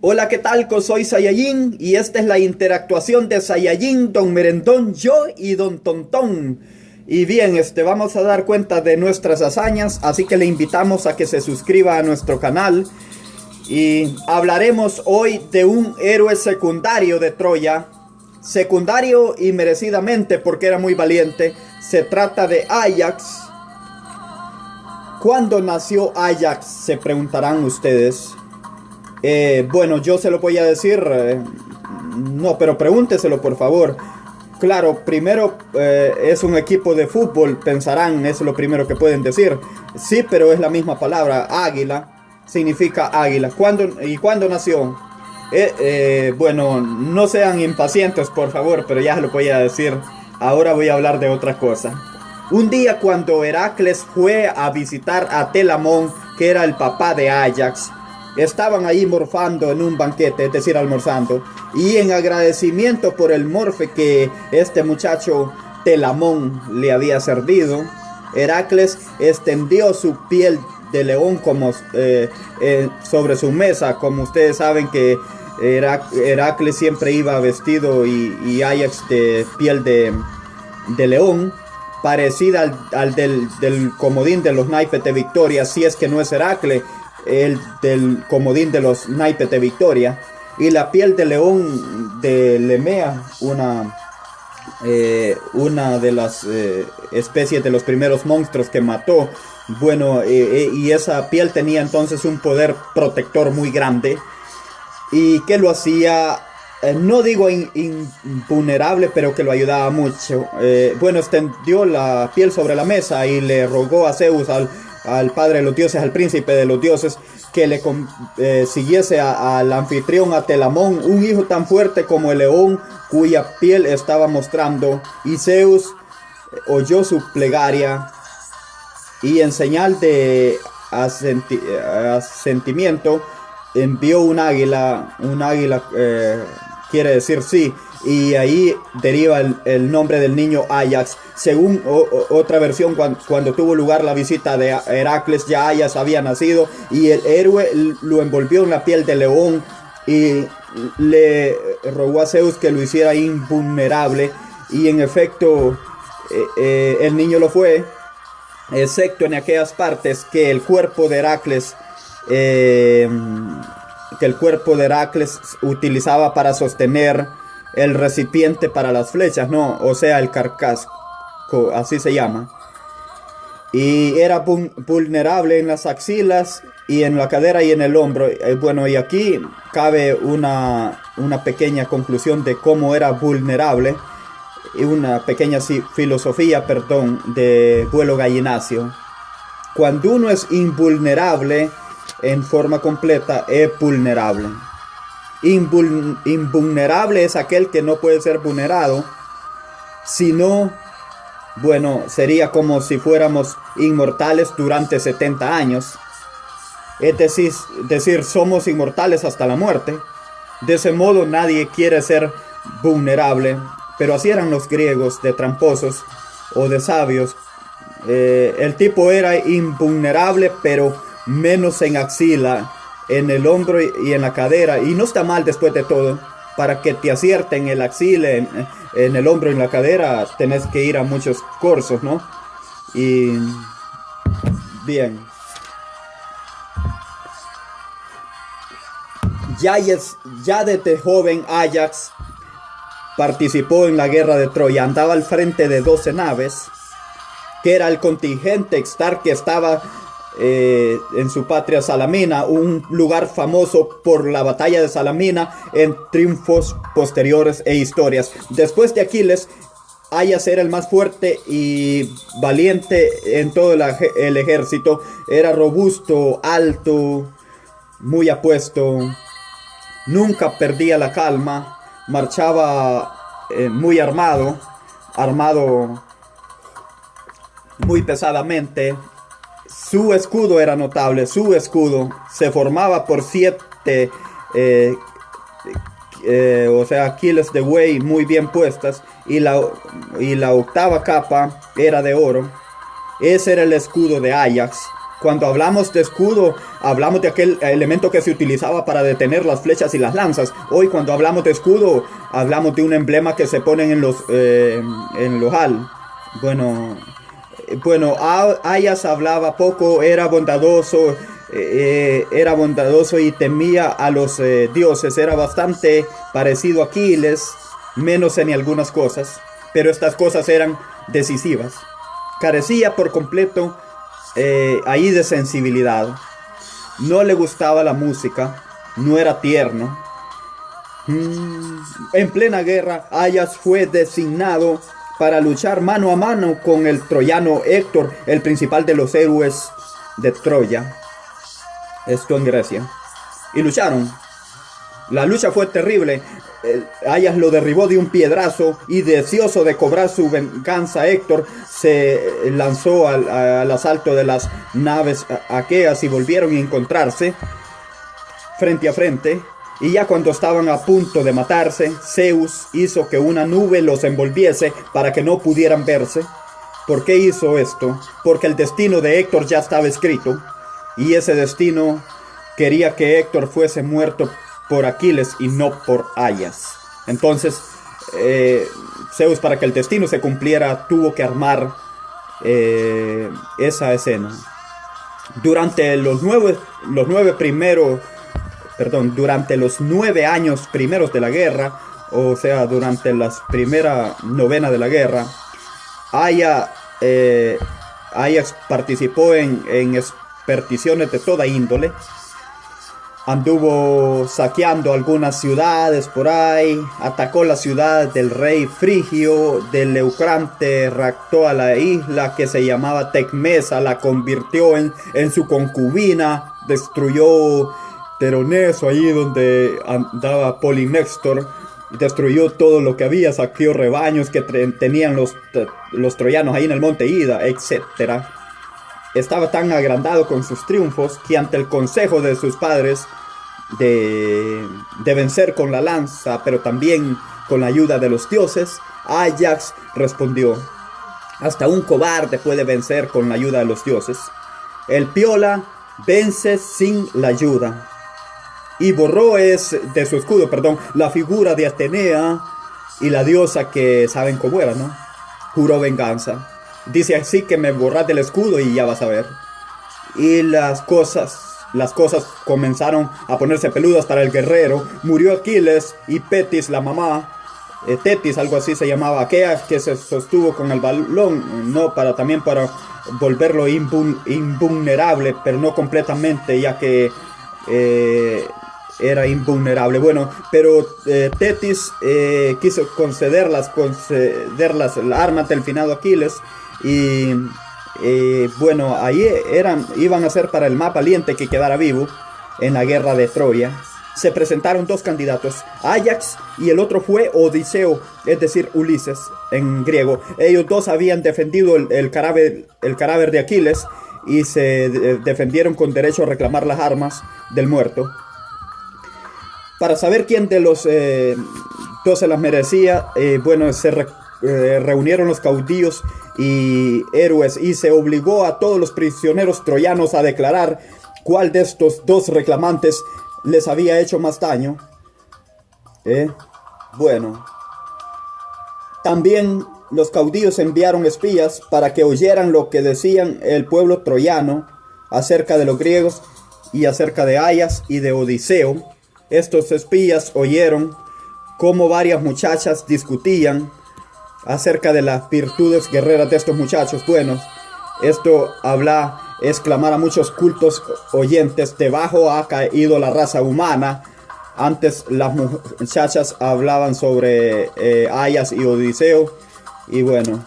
Hola, ¿qué tal? Soy Saiyajin y esta es la interactuación de Saiyajin, Don Merendón, yo y Don Tontón. Y bien, vamos a dar cuenta de nuestras hazañas, así que le invitamos a que se suscriba a nuestro canal. Y hablaremos hoy de un héroe secundario de Troya. Secundario y merecidamente porque era muy valiente. Se trata de Ajax. ¿Cuándo nació Ajax? Se preguntarán ustedes. Bueno, yo se lo voy a decir. No, pero pregúnteselo por favor. Claro, primero es un equipo de fútbol, pensarán, eso es lo primero que pueden decir. Sí, pero es la misma palabra, águila, significa águila. ¿Cuándo nació? Bueno, no sean impacientes por favor, pero ya se lo voy a decir. Ahora voy a hablar de otra cosa. Un día cuando Heracles fue a visitar a Telamón, que era el papá de Ajax, estaban ahí morfando en un banquete, es decir, almorzando. Y en agradecimiento por el morfe que este muchacho Telamón le había servido, Heracles extendió su piel de león sobre su mesa. Como ustedes saben que Heracles siempre iba vestido y Ajax de piel de león, parecida al del comodín de los naipes de Victoria, si es que no es Heracles, el del comodín de los naipes de Victoria. Y la piel de león de Lemea, una de las especies de los primeros monstruos que mató. Bueno, y esa piel tenía entonces un poder protector muy grande y que lo hacía, no digo invulnerable, pero que lo ayudaba mucho. Bueno, extendió la piel sobre la mesa y le rogó a Zeus, al padre de los dioses, al príncipe de los dioses, que le siguiese al anfitrión, a Telamón, un hijo tan fuerte como el león cuya piel estaba mostrando. Y Zeus oyó su plegaria y en señal de asentimiento envió un águila. Quiere decir sí, y ahí deriva el nombre del niño Ajax. Según otra versión, cuando tuvo lugar la visita de Heracles, ya Ajax había nacido y el héroe lo envolvió en la piel de león y le rogó a Zeus que lo hiciera invulnerable, y en efecto el niño lo fue, excepto en aquellas partes que el cuerpo de Heracles utilizaba para sostener el recipiente para las flechas, ¿no? O sea, el carcasco, así se llama. Y era vulnerable en las axilas y en la cadera y en el hombro. Bueno, y aquí cabe una pequeña conclusión de cómo era vulnerable y una pequeña filosofía, de vuelo gallinacio. Cuando uno es invulnerable en forma completa, es vulnerable. Invulnerable es aquel que no puede ser vulnerado, sino, bueno, sería como si fuéramos inmortales durante 70 años. Es decir, somos inmortales hasta la muerte. De ese modo nadie quiere ser vulnerable, pero así eran los griegos, de tramposos o de sabios. El tipo era invulnerable, pero menos en axila, en el hombro y en la cadera. Y no está mal después de todo. Para que te acierten el axila, en el hombro y en la cadera, tenés que ir a muchos cursos, ¿no? Y bien, ya desde joven Ajax participó en la guerra de Troya. Andaba al frente de 12 naves, que era el contingente Star, que estaba en su patria Salamina, un lugar famoso por la batalla de Salamina en triunfos posteriores e historias. Después de Aquiles, Ajax era el más fuerte y valiente en todo el ejército. Era robusto, alto, muy apuesto, nunca perdía la calma, marchaba muy armado muy pesadamente. Su escudo era notable. Su escudo se formaba por 7 kilos de buey muy bien puestas, y la octava capa era de oro. Ese era el escudo de Ajax. Cuando hablamos de escudo, hablamos de aquel elemento que se utilizaba para detener las flechas y las lanzas. Hoy, cuando hablamos de escudo, hablamos de un emblema que se ponen en los al. Bueno, Aias hablaba poco, era bondadoso y temía a los dioses. Era bastante parecido a Aquiles, menos en algunas cosas, pero estas cosas eran decisivas. Carecía por completo ahí de sensibilidad. No le gustaba la música, no era tierno. En plena guerra, Aias fue designado para luchar mano a mano con el troyano Héctor, el principal de los héroes de Troya. Esto en Grecia. Y lucharon. La lucha fue terrible. Aias lo derribó de un piedrazo y, deseoso de cobrar su venganza, Héctor se lanzó al asalto de las naves aqueas y volvieron a encontrarse frente a frente. Y ya cuando estaban a punto de matarse, Zeus hizo que una nube los envolviese para que no pudieran verse. ¿Por qué hizo esto? Porque el destino de Héctor ya estaba escrito, y ese destino quería que Héctor fuese muerto por Aquiles y no por Aias. Entonces, Zeus, para que el destino se cumpliera, tuvo que armar esa escena. Durante los 9 años primeros de la guerra, o sea, durante la primera novena de la guerra, Aias participó en expediciones de toda índole. Anduvo saqueando algunas ciudades por ahí, atacó la ciudad del rey frigio de Leucrante, raptó a la isla que se llamaba Tecmesa, la convirtió en su concubina, destruyó Teroneso, ahí donde andaba Polinéstor, destruyó todo lo que había, saqueó rebaños que tenían los troyanos ahí en el monte Ida, etc. Estaba tan agrandado con sus triunfos que, ante el consejo de sus padres de vencer con la lanza, pero también con la ayuda de los dioses, Ajax respondió: hasta un cobarde puede vencer con la ayuda de los dioses. El piola vence sin la ayuda. Y borró de su escudo, la figura de Atenea y la diosa, que saben cómo era, ¿no? Juró venganza. Dice así: que me borras del escudo y ya vas a ver. Y las cosas comenzaron a ponerse peludas para el guerrero. Murió Aquiles y Petis, la mamá, Tetis, algo así se llamaba, aquella que se sostuvo con el balón, no, también para volverlo invulnerable, pero no completamente, ya que era invulnerable. Bueno, pero Tetis quiso concederlas la arma del finado Aquiles. Y bueno, ahí iban a ser para el más valiente que quedara vivo en la guerra de Troya. Se presentaron dos candidatos, Ajax y el otro fue Odiseo, es decir, Ulises en griego. Ellos dos habían defendido el cadáver de Aquiles y se defendieron con derecho a reclamar las armas del muerto. Para saber quién de los dos se las merecía, se reunieron los caudillos y héroes y se obligó a todos los prisioneros troyanos a declarar cuál de estos dos reclamantes les había hecho más daño. También los caudillos enviaron espías para que oyeran lo que decían el pueblo troyano acerca de los griegos y acerca de Aias y de Odiseo. Estos espías oyeron cómo varias muchachas discutían acerca de las virtudes guerreras de estos muchachos. Bueno, esto es clamar a muchos cultos oyentes: debajo ha caído la raza humana. Antes las muchachas hablaban sobre Aias y Odiseo. Y bueno,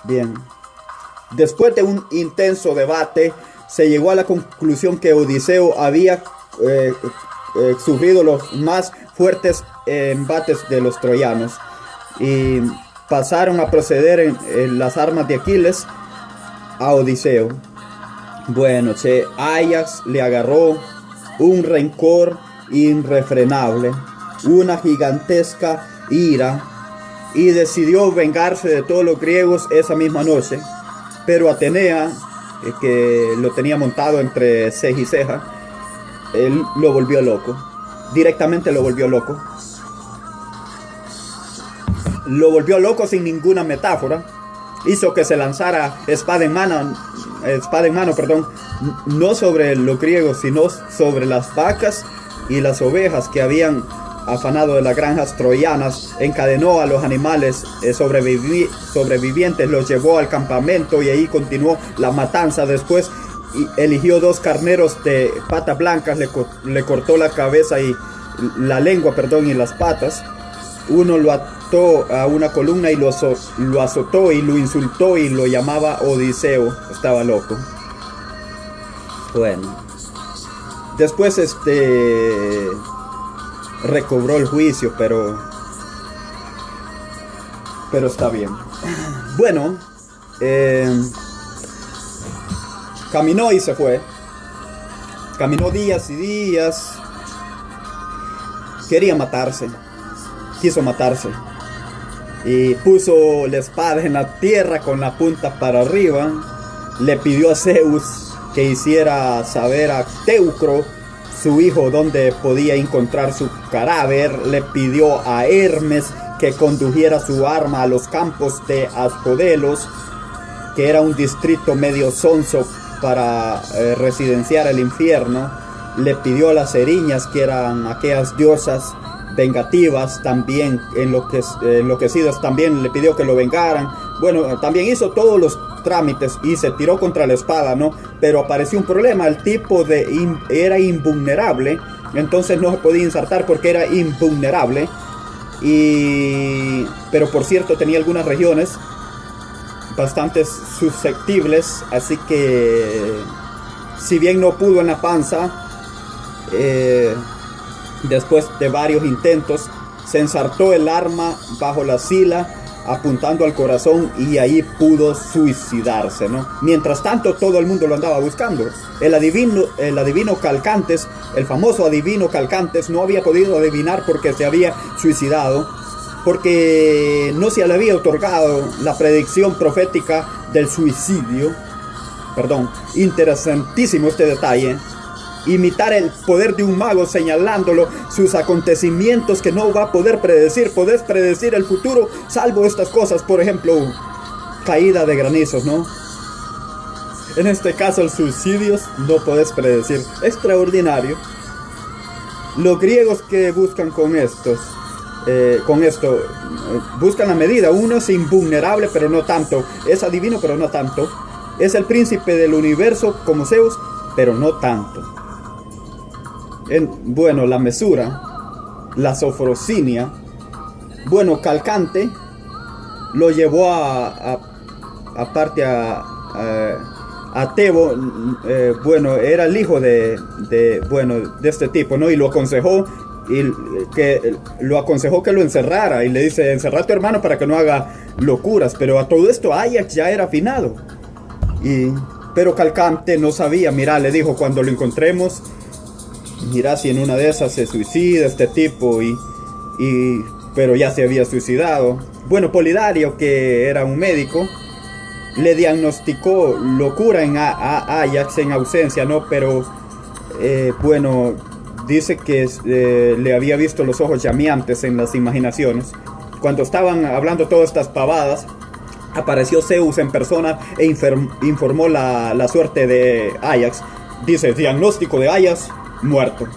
bien. Después de un intenso debate, se llegó a la conclusión que Odiseo había sufrido los más fuertes embates de los troyanos. Y pasaron a proceder en las armas de Aquiles a Odiseo. Bueno, Ajax le agarró un rencor irrefrenable, una gigantesca ira, y decidió vengarse de todos los griegos esa misma noche. Pero Atenea que lo tenía montado entre ceja y ceja, él lo volvió loco. Directamente lo volvió loco. Lo volvió loco sin ninguna metáfora. Hizo que se lanzara espada en mano, perdón, no sobre los griegos, sino sobre las vacas y las ovejas que habían afanado de las granjas troyanas. Encadenó a los animales sobrevivientes, los llevó al campamento y ahí continuó la matanza. Después eligió 2 carneros de patas blancas, le cortó la cabeza y la lengua, perdón, y las patas. Uno lo ató a una columna y lo azotó y lo insultó y lo llamaba Odiseo. Estaba loco. Bueno, después recobró el juicio, pero está bien. Bueno, caminó y se fue. Caminó días y días. Quería matarse. Quiso matarse. Y puso la espada en la tierra con la punta para arriba. Le pidió a Zeus que hiciera saber a Teucro, su hijo, dónde podía encontrar su cadáver. Le pidió a Hermes que condujera su arma a los campos de Ascodelos, que era un distrito medio sonso para residenciar el infierno. Le pidió a las Eriñas, que eran aquellas diosas vengativas, también enloquecidas, también le pidió que lo vengaran. Bueno, también hizo todos los trámites y se tiró contra la espada, ¿no? Pero apareció un problema. El tipo era invulnerable, entonces no se podía ensartar porque era invulnerable. Pero por cierto tenía algunas regiones bastante susceptibles, así que si bien no pudo en la panza, después de varios intentos se ensartó el arma bajo la sila apuntando al corazón y ahí pudo suicidarse, ¿no? Mientras tanto todo el mundo lo andaba buscando. El adivino Calcantes, el famoso adivino Calcantes, no había podido adivinar porque se había suicidado, porque no se le había otorgado la predicción profética del suicidio. Perdón, interesantísimo este detalle. Imitar el poder de un mago señalándolo, sus acontecimientos que no va a poder predecir. Podés predecir el futuro, salvo estas cosas, por ejemplo, caída de granizos, ¿no? En este caso, el suicidio no podés predecir. Extraordinario. Los griegos que buscan con esto, buscan la medida. Uno es invulnerable, pero no tanto. Es adivino, pero no tanto. Es el príncipe del universo como Zeus, pero no tanto. Bueno, la mesura, la sofrosinia. Bueno, Calcante lo llevó a Tebo. Bueno, era el hijo de este tipo, ¿no? Y lo aconsejó que lo encerrara. Y le dice: encerra a tu hermano para que no haga locuras. Pero a todo esto Ajax ya era finado. Pero Calcante no sabía. Mira, le dijo: cuando lo encontremos, mira si en una de esas se suicida este tipo. Pero ya se había suicidado. Bueno, Polidario, que era un médico, le diagnosticó locura a Ajax en ausencia, ¿no? Pero bueno, dice que le había visto los ojos llameantes en las imaginaciones. Cuando estaban hablando todas estas pavadas, apareció Zeus en persona e informó la suerte de Ajax. Dice: diagnóstico de Ajax, muerto.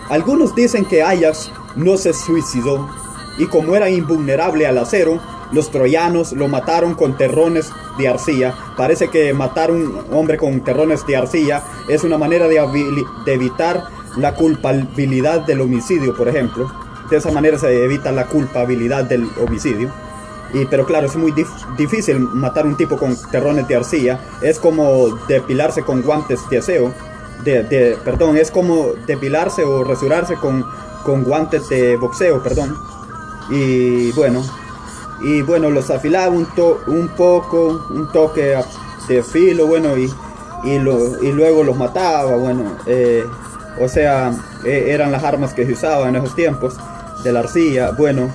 Algunos dicen que Ajax no se suicidó, y como era invulnerable al acero, los troyanos lo mataron con terrones de arcilla. Parece que matar a un hombre con terrones de arcilla es una manera de evitar la culpabilidad del homicidio, por ejemplo. De esa manera se evita la culpabilidad del homicidio. Pero claro, es muy difícil matar a un tipo con terrones de arcilla. Es como depilarse con guantes de aseo. Perdón, es como depilarse o rasurarse con guantes de boxeo, perdón. Y bueno, los afilaba un toque de filo, bueno, y luego los mataba, bueno, o sea, eran las armas que se usaban en esos tiempos de la arcilla. Bueno,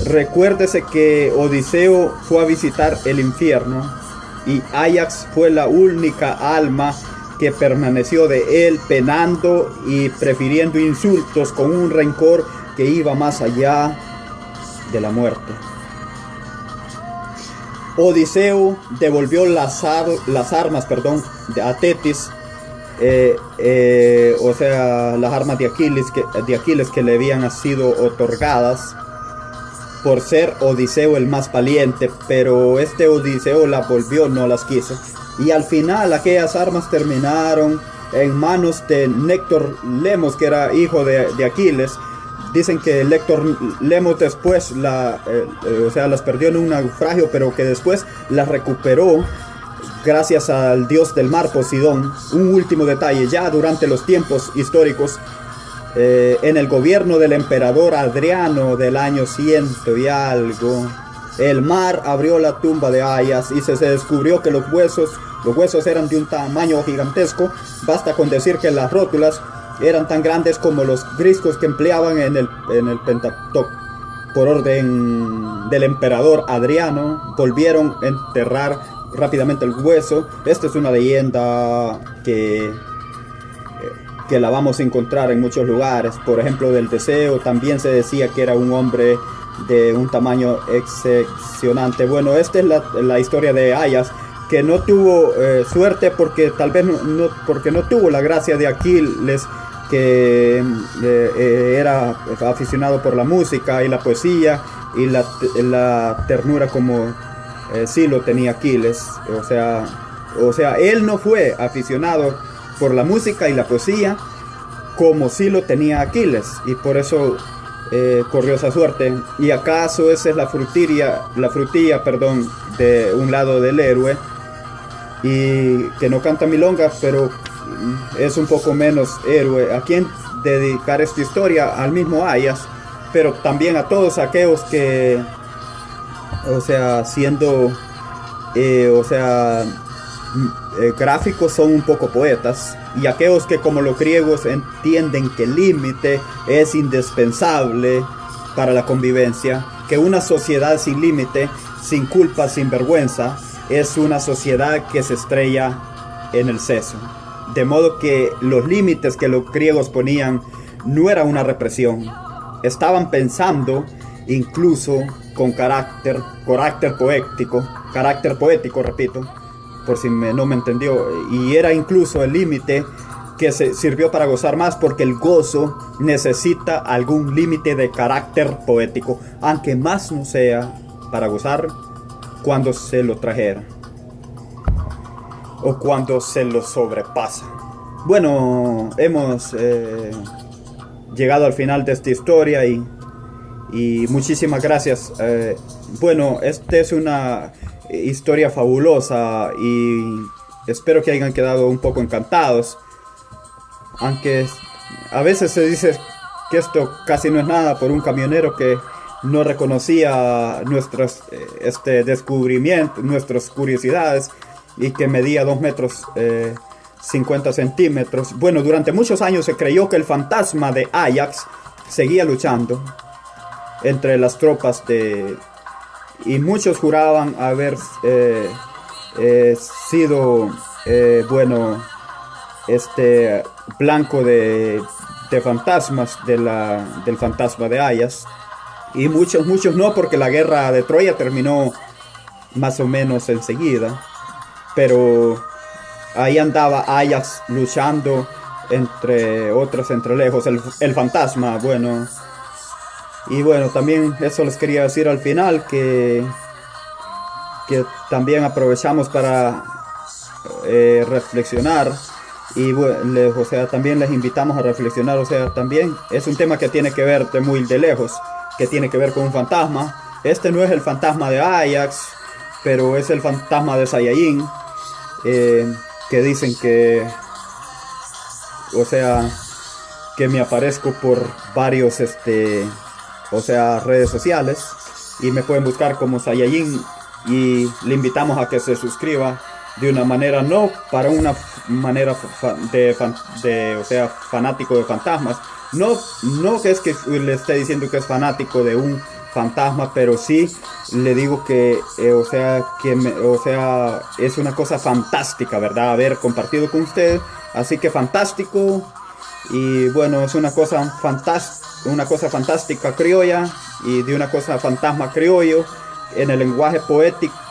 recuérdese que Odiseo fue a visitar el infierno y Ajax fue la única alma que permaneció de él, penando y prefiriendo insultos con un rencor que iba más allá de la muerte. Odiseo devolvió las armas a Tetis, o sea, las armas de Aquiles que le habían sido otorgadas por ser Odiseo el más valiente, pero este Odiseo las volvió, no las quiso. Y al final aquellas armas terminaron en manos de Néctor Lemos, que era hijo de Aquiles. Dicen que Héctor Lemos después las perdió en un naufragio, pero que después las recuperó gracias al dios del mar, Poseidón. Un último detalle, ya durante los tiempos históricos, en el gobierno del emperador Adriano del año 100 y algo, el mar abrió la tumba de Aias y se descubrió que los huesos eran de un tamaño gigantesco. Basta con decir que las rótulas eran tan grandes como los griscos que empleaban en el Pentateuco. Por orden del emperador Adriano, volvieron a enterrar rápidamente el hueso. Esta es una leyenda que la vamos a encontrar en muchos lugares. Por ejemplo, del Teseo también se decía que era un hombre de un tamaño excepcionante. Bueno, esta es la historia de Aias, que no tuvo suerte porque tal vez porque no tuvo la gracia de Aquiles, que era aficionado por la música y la poesía y la ternura como sí lo tenía Aquiles. O sea, él no fue aficionado por la música y la poesía como sí lo tenía Aquiles, y por eso corrió esa suerte. ¿Y acaso esa es la frutilla, de un lado del héroe, y que no canta milongas, pero es un poco menos héroe? ¿A quién dedicar esta historia? Al mismo Aias, pero también a todos aquellos que, siendo gráficos, son un poco poetas, y aquellos que, como los griegos, entienden que el límite es indispensable para la convivencia, que una sociedad sin límite, sin culpa, sin vergüenza, es una sociedad que se estrella en el seso. De modo que los límites que los griegos ponían no era una represión. Estaban pensando incluso con carácter poético, repito, por si no me entendió. Y era incluso el límite que se sirvió para gozar más, porque el gozo necesita algún límite de carácter poético, aunque más no sea para gozar cuando se lo trajera o cuando se lo sobrepasa. Bueno, hemos llegado al final de esta historia y muchísimas gracias. Bueno, esta es una historia fabulosa y espero que hayan quedado un poco encantados, aunque a veces se dice que esto casi no es nada por un camionero que no reconocía nuestros descubrimientos, nuestras curiosidades, y que medía 2 metros 50 centímetros. Bueno, durante muchos años se creyó que el fantasma de Ajax seguía luchando entre las tropas y muchos juraban haber sido blanco de fantasmas del fantasma de Ajax, y muchos no, porque la guerra de Troya terminó más o menos enseguida, pero ahí andaba Ajax luchando entre otros entrelejos, el fantasma. Bueno, y bueno, también eso les quería decir al final, que también aprovechamos para reflexionar, y bueno, también les invitamos a reflexionar. También es un tema que tiene que ver de muy de lejos, que tiene que ver con un fantasma. Este no es el fantasma de Ajax, pero es el fantasma de Saiyajin, que dicen que que me aparezco por varios redes sociales, y me pueden buscar como Saiyajin, y le invitamos a que se suscriba de una manera, no para una manera fanático de fantasmas, no que es que le esté diciendo que es fanático de un fantasma, pero sí le digo que, o sea, es una cosa fantástica, ¿verdad? Haber compartido con usted, así que fantástico. Y bueno, es una cosa fantástica criolla y de una cosa fantasma criollo en el lenguaje poético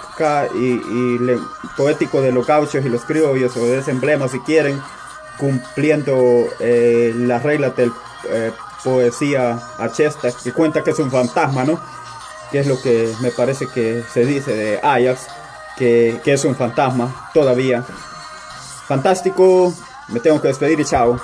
de los gauchos y los criollos, o de ese emblema si quieren, cumpliendo las reglas del poesía achesta, que cuenta que es un fantasma, ¿no? Que es lo que me parece que se dice de Ajax, que es un fantasma todavía. Fantástico, me tengo que despedir y chao.